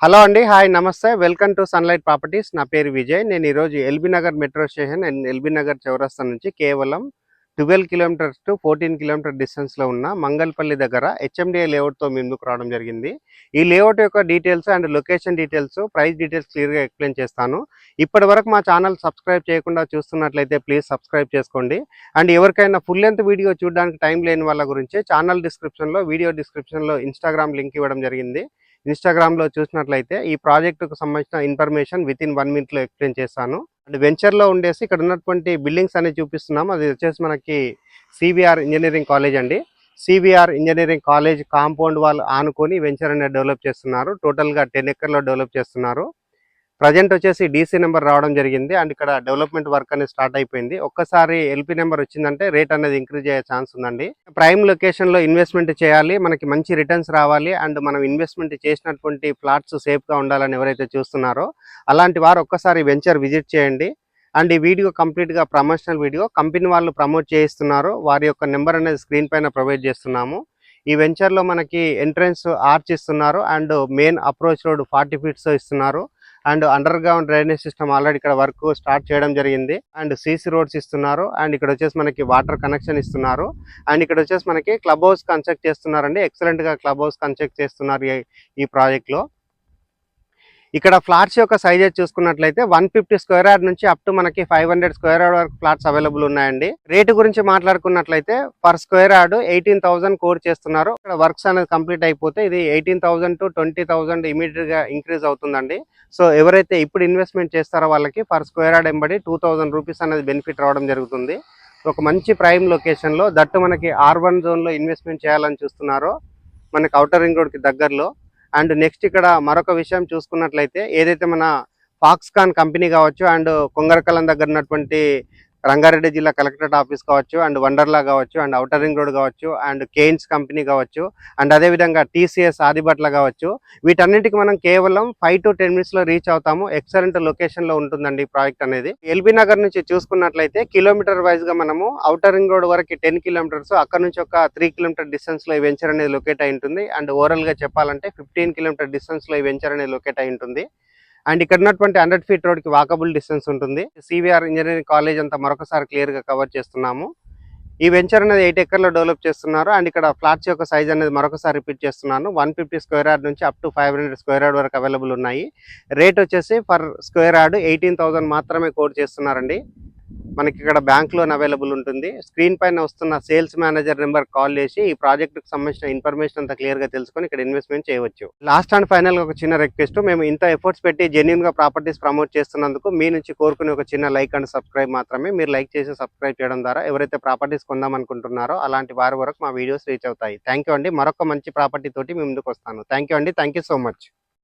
Hello అండి. Hi నమస్తే. Welcome to sunlight properties. నా పేరు విజయ్. నేను ఈరోజు LB Nagar metro station and LB Nagar చౌరస్తా నుంచి కేవలం 12 కిలోమీటర్స్ టు 14 కిలోమీటర్ డిస్టెన్స్‌లో ఉన్న మంగళపల్లి దగ్గర హెచ్ఎండిఏ లేఅవుట్‌తో మీ ముందుకు రావడం జరిగింది. ఈ లేఅవుట్ యొక్క details and location details, price details క్లియర్‌గా ఎక్స్‌ప్లెయిన్ చేస్తాను. ఇప్పటివరకు మా ఛానల్ సబ్స్క్రైబ్ చేయకుండా చూస్తున్నట్లయితే ప్లీజ్ సబ్స్క్రైబ్ చేసుకోండి. అండ్ ఎవరికైనా ఫుల్ లెంత్ వీడియో చూడడానికి టైం లేని వాళ్ళ గురించి ఛానల్ డిస్క్రిప్షన్‌లో, వీడియో డిస్క్రిప్షన్‌లో ఇన్‌స్టాగ్రామ్ లింక్ ఇవ్వడం జరిగింది. ఇన్‌స్టాగ్రామ్‌లో చూసినట్లయితే ఈ ప్రాజెక్టుకు సంబంధించిన ఇన్ఫర్మేషన్ వితిన్ 1 మినిట్‌లో ఎక్స్‌ప్లెయిన్ చేస్తాను. అండ్ వెంచర్‌లో ఉండేసి ఇక్కడ ఉన్నటువంటి బిల్డింగ్స్ అనేవి చూపిస్తున్నాము. అది వచ్చేసి మనకి సివిఆర్ ఇంజినీరింగ్ కాలేజ్ అండి. CVR engineering college compound wall ఆనుకొని వెంచర్ అనేది డెవలప్ చేస్తున్నారు. టోటల్‌గా 10 ఎకర్‌లో డెవలప్ చేస్తున్నారు. ప్రజెంట్ వచ్చేసి డీసీ నెంబర్ రావడం జరిగింది అండ్ ఇక్కడ డెవలప్మెంట్ వర్క్ అనేది స్టార్ట్ అయిపోయింది. ఒక్కసారి ఎల్పీ నెంబర్ వచ్చిందంటే రేట్ అనేది ఇంక్రీజ్ అయ్యే ఛాన్స్ ఉందండి. ప్రైమ్ లొకేషన్లో ఇన్వెస్ట్మెంట్ చేయాలి, మనకి మంచి రిటర్న్స్ రావాలి అండ్ మనం ఇన్వెస్ట్మెంట్ చేసినటువంటి ఫ్లాట్స్ సేఫ్గా ఉండాలని ఎవరైతే చూస్తున్నారో అలాంటి వారు ఒక్కసారి వెంచర్ విజిట్ చేయండి. అండ్ ఈ వీడియో కంప్లీట్గా ప్రమోషనల్ వీడియో, కంపెనీ వాళ్ళు ప్రమోట్ చేయిస్తున్నారు. వారి యొక్క నెంబర్ అనేది స్క్రీన్ పైన ప్రొవైడ్ చేస్తున్నాము. ఈ వెంచర్లో మనకి ఎంట్రన్స్ ఆర్చ్ ఇస్తున్నారు and main approach road 40 feets ఇస్తున్నారు. And underground drainage system already ఇక్కడ వర్క్ స్టార్ట్ చేయడం జరిగింది. అండ్ సీసీ రోడ్స్ ఇస్తున్నారు అండ్ ఇక్కడ వచ్చేసి మనకి వాటర్ కనెక్షన్ ఇస్తున్నారు. అండ్ ఇక్కడ వచ్చేసి మనకి క్లబ్ హౌస్ కన్స్ట్రక్ట్ చేస్తున్నారండి. ఎక్సలెంట్ గా క్లబ్ హౌస్ కన్స్ట్రక్ట్ చేస్తున్నారు ఈ ప్రాజెక్ట్ లో. ఇక్కడ ఫ్లాట్స్ యొక్క సైజెస్ చూసుకున్నట్లయితే 150 స్క్వేర్ యార్డ్ నుంచి అప్ టు మనకి 500 స్క్వేర్ యార్డ్ వరకు ఫ్లాట్స్ అవైలబుల్ ఉన్నాయండి. రేటు గురించి మాట్లాడుకున్నట్లయితే పర్ స్క్వేర్ యార్డ్ 18,000 కోడ్ చేస్తున్నారు. ఇక్కడ వర్క్స్ అనేది కంప్లీట్ అయిపోతే ఇది 18,000 టు 20,000 ఇమీడియట్ గా ఇంక్రీజ్ అవుతుందండి. సో ఎవరైతే ఇప్పుడు ఇన్వెస్ట్మెంట్ చేస్తారో వాళ్ళకి పర్ స్క్వేర్ యార్డ్ ఎంబడి 2,000 రూపీస్ అనేది బెనిఫిట్ రావడం జరుగుతుంది. ఒక మంచి ప్రైమ్ లొకేషన్ లో, దట్టు మనకి R1 జోన్ లో ఇన్వెస్ట్మెంట్ చేయాలని చూస్తున్నారో మనకి ఔటర్ రింగ్ రోడ్ కి దగ్గరలో. అండ్ నెక్స్ట్ ఇక్కడ మరొక విషయం చూసుకున్నట్లయితే ఏదైతే మన ఫాక్స్కాన్ కంపెనీ కావచ్చు అండ్ కొంగరకలం దగ్గర ఉన్నటువంటి రంగారెడ్డి జిల్లా కలెక్టరేట్ ఆఫీస్ కావచ్చు అండ్ వండర్లా కావచ్చు అండ్ ఔటర్ రింగ్ రోడ్ కావచ్చు అండ్ కేయిన్స్ కంపెనీ కావచ్చు అండ్ అదేవిధంగా టీసీఎస్ ఆదిబట్ల కావచ్చు, వీటన్నిటికి మనం కేవలం 5 to 10 మినిట్స్లో రీచ్ అవుతాము. ఎక్సలెంట్ లొకేషన్లో ఉంటుందండి ఈ ప్రాజెక్ట్ అనేది. ఎల్బీ నగర్ నుంచి చూసుకున్నట్లయితే కిలోమీటర్ వైజ్గా మనము ఔటర్ రింగ్ రోడ్ వరకు 10 కిలోమీటర్స్, అక్కడ నుంచి ఒక 3 కిలోమీటర్ డిస్టెన్స్లో ఈ వెంచర్ అనేది లొకేట్ అయి ఉంటుంది. అండ్ ఓవరాల్గా చెప్పాలంటే 15 కిలోమీటర్ డిస్టెన్స్లో ఈ వెంచర్ అనేది లొకేట్ అయి ఉంటుంది. అండ్ ఇక్కడ ఉన్నటువంటి 100 ఫీట్ రోడ్ కి వాకబుల్ డిస్టెన్స్ ఉంటుంది. సివిఆర్ ఇంజనీరింగ్ కాలేజ్ అంతా మరొకసారి క్లియర్ గా కవర్ చేస్తున్నాము. ఈ వెంచర్ అనేది 8 ఎకర్లో డెవలప్ చేస్తున్నారు. అండ్ ఇక్కడ ఫ్లాట్స్ యొక్క సైజ్ అనేది మరొకసారి రిపీట్ చేస్తున్నాను. 150 స్క్వేర్ యార్డ్ నుంచి అప్ టు 500 స్క్వేర్ యార్డ్ వరకు అవైలబుల్ ఉన్నాయి. రేట్ వచ్చేసి పర్ స్క్వేర్ యార్డ్ 18,000 మాత్రమే కోట్ చేస్తున్నారండి. మనకి ఇక్కడ బ్యాంక్ లోన్ అవైలబుల్ ఉంటుంది. స్క్రీన్ పైన వస్తున్న సేల్స్ మేనేజర్ నెంబర్ కాల్ చేసి ఈ ప్రాజెక్ట్ కి సంబంధించిన ఇన్ఫర్మేషన్ అంతా క్లియర్ గా తెలుసుకొని ఇక్కడ ఇన్వెస్ట్మెంట్ చేయవచ్చు. లాస్ట్ అండ్ ఫైనల్ గా ఒక చిన్న రిక్వెస్ట్, మేము ఇంత ఎఫర్ట్స్ పెట్టి జెన్యూన్ గా ప్రాపర్టీస్ ప్రమోట్ చేస్తున్నందుకు మీ నుంచి కోరుకునే ఒక చిన్న లైక్ అండ్ సబ్స్క్రైబ్ మాత్రమే. మీరు లైక్ చేసి సబ్స్క్రైబ్ చేయడం ద్వారా ఎవరైతే ప్రాపర్టీస్ కొందాం అనుకుంటున్నారో అలాంటి వారి వరకు మా వీడియోస్ రీచ్ అవుతాయి. థ్యాంక్ యూ అండి. మరొక మంచి ప్రాపర్టీ తోటి మీ ముందుకు వస్తాను. థ్యాంక్ యూ అండి. Thank you so much.